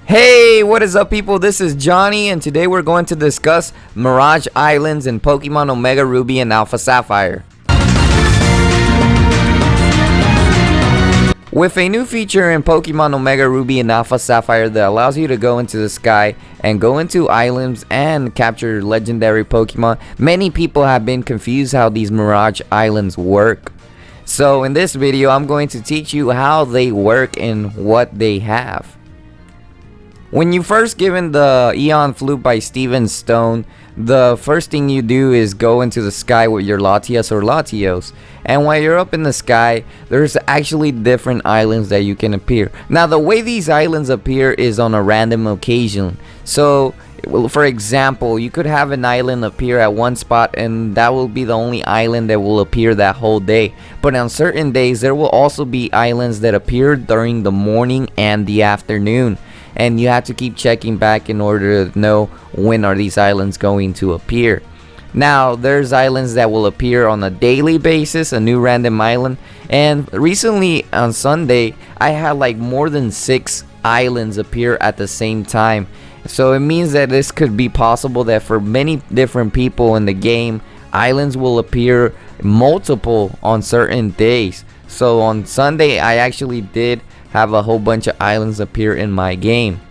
Hey, what is up, people? This is Johnny, and today we're going to discuss Mirage Islands in Pokemon Omega Ruby and Alpha Sapphire. With a new feature in Pokemon Omega Ruby and Alpha Sapphire that allows you to go into the sky and go into islands and capture legendary Pokemon, many people have been confused how these Mirage Islands work. So in this video, I'm going to teach you how they work and what they have. When you first given the Eon Flute by Steven Stone, the first thing you do is go into the sky with your Latias or Latios. And while you're up in the sky, there's actually different islands that you can appear. Now, the way these islands appear is on a random occasion. So, for example, you could have an island appear at one spot and that will be the only island that will appear that whole day. But on certain days, there will also be islands that appear during the morning and the afternoon. And you have to keep checking back in order to know when are these islands going to appear. Now, there's islands that will appear on a daily basis, a new random island. And recently on Sunday, I had like more than 6 islands appear at the same time. So it means that this could be possible that for many different people in the game, islands will appear multiple on certain days. So on Sunday, I actually did have a whole bunch of islands appear in my game.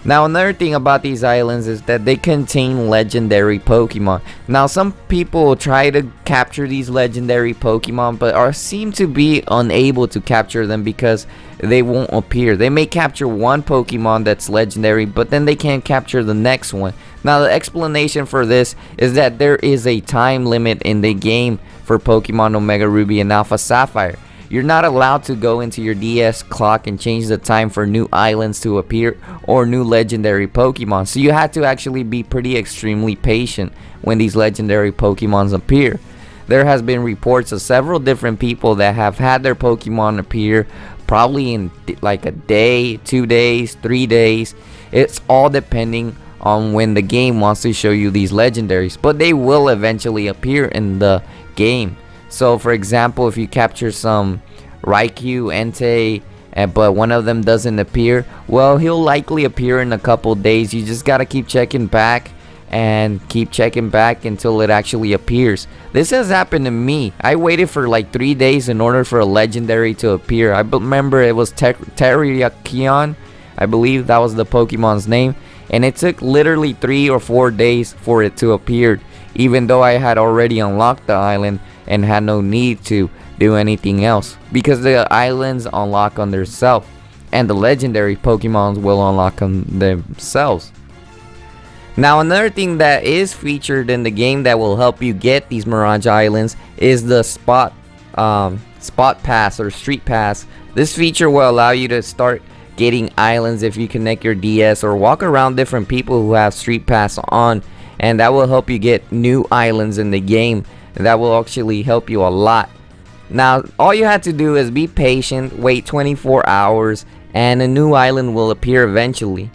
Now, another thing about these islands is that they contain legendary Pokemon. Now, some people try to capture these legendary Pokemon but seem to be unable to capture them because they won't appear. They may capture one Pokemon that's legendary, but then they can't capture the next one. Now, the explanation for this is that there is a time limit in the game for Pokemon Omega Ruby and Alpha Sapphire. You're not allowed to go into your DS clock and change the time for new islands to appear or new legendary Pokemon. So you have to actually be pretty extremely patient when these legendary Pokemons appear. There has been reports of several different people that have had their Pokemon appear probably in like a day, 2 days, 3 days. It's all depending on when the game wants to show you these legendaries, but they will eventually appear in the game. So for example, if you capture some Raikou, Entei, but one of them doesn't appear, well, he'll likely appear in a couple days. You just gotta keep checking back and keep checking back until it actually appears. This has happened to me. I waited for like 3 days in order for a legendary to appear. I remember it was Terrakion, I believe that was the Pokemon's name, and it took literally 3 or 4 days for it to appear, even though I had already unlocked the island and had no need to do anything else, because the islands unlock on themselves and the legendary Pokemons will unlock on themselves. Now, another thing that is featured in the game that will help you get these Mirage Islands is the spot pass or street pass. This feature will allow you to start getting islands if you connect your DS or walk around different people who have street pass on, and that will help you get new islands in the game. That will actually help you a lot. Now, all you have to do is be patient, wait 24 hours, and a new island will appear eventually.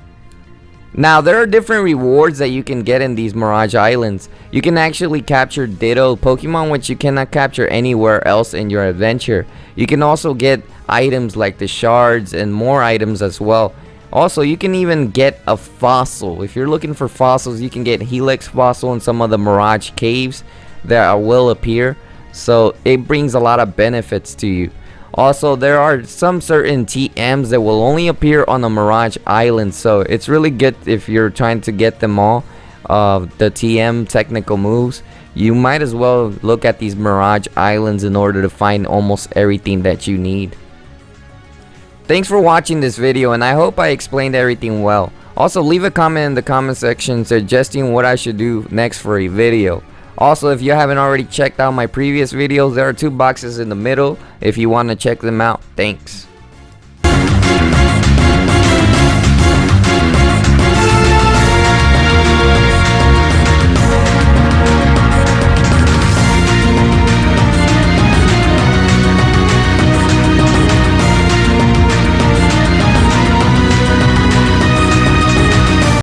Now, there are different rewards that you can get in these Mirage Islands. You can actually capture Ditto Pokemon, which you cannot capture anywhere else in your adventure. You can also get items like the shards and more items as well. Also, you can even get a fossil. If you're looking for fossils, you can get Helix Fossil in some of the Mirage Caves that will appear, so it brings a lot of benefits to you. Also, there are some certain TMs that will only appear on the Mirage Island, so it's really good if you're trying to get them all, the TM technical moves. You might as well look at these Mirage Islands in order to find almost everything that you need. Thanks for watching this video, and I hope I explained everything well. Also, leave a comment in the comment section suggesting what I should do next for a video. Also, if you haven't already checked out my previous videos, there are 2 boxes in the middle if you want to check them out. Thanks.